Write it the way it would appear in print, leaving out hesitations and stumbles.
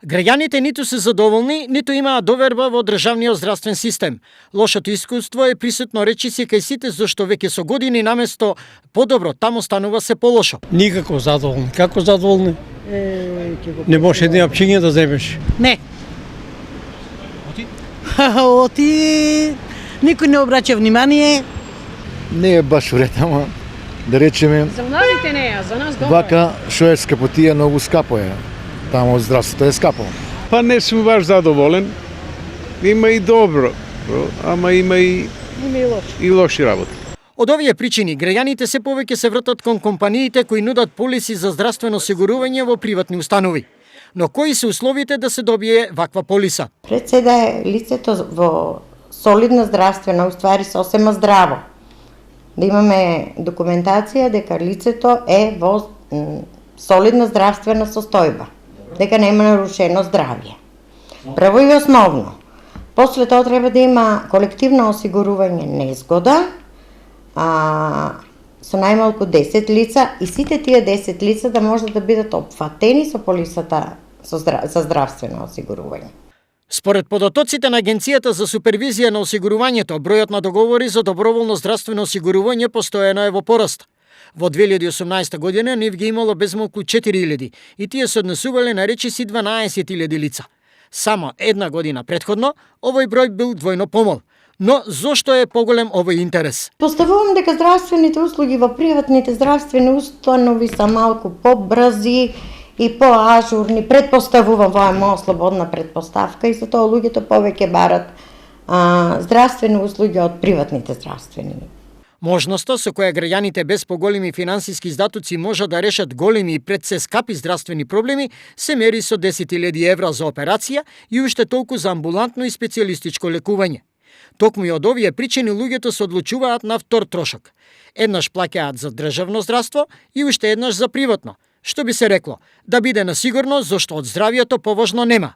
Граѓаните ниту се задоволни, ниту имаат доверба во државниот здравствен систем. Лошото искуство е присутно речиси кај сите, зашто веќе со години наместо подобро, таму станува се полошо. Никако задоволни. Како задоволни? Не може една пчиња да земеш. Не. Оти никој не обраќа внимание. Не е баш уред, ама да речеме За младите не е, за нас добро. вака што е скапотија многу скапо е. Таму здравството е скапо. Па не сум баш задоволен. Има и добро, ама има и лоши работи. Од овие причини, граѓаните се повеќе се вртат кон компаниите кои нудат полиси за здравствено осигурување во приватни установи. Но кои се условите да се добие ваква полиса? Пред се да е лицето во солидна здравствена, уствари сосема здраво. Да имаме документација дека лицето е во солидна здравствена состојба, дека нема нарушено здравје. Прво и основно. После тоа треба да има колективно осигурување незгода, со најмалку 10 лица и сите тие 10 лица да можат да бидат опфатени со полисата за здравствено осигурување. Според податоците на Агенцијата за супервизија на осигурувањето, бројот на договори за доброволно здравствено осигурување постојано е во пораст. Во 2018 година нив ги имало безмалку 4000 и тие се однесувале на речиси 12.000 лица. Само една година претходно, овој број бил двојно помал. Но зошто е поголем овој интерес? Поставувам дека здравствените услуги во приватните здравствени установи се малку побрзи и поажурни. Предпоставувам, во е моја слободна предпоставка и затоа луѓето повеќе барат здравствени услуги од приватните здравствени. Можноста со која граѓаните без поголеми финансиски издатоци можат да решат големи и пред се скапи здравствени проблеми се мери со 10.000 евра за операција и уште толку за амбулантно и специјалистичко лекување. Токму и од овие причини луѓето се одлучуваат на втор трошок. Еднаш плаќаат за државно здравство и уште еднаш за приватно. Што би се рекло, да биде на сигурно, зашто од здравјето поважно нема.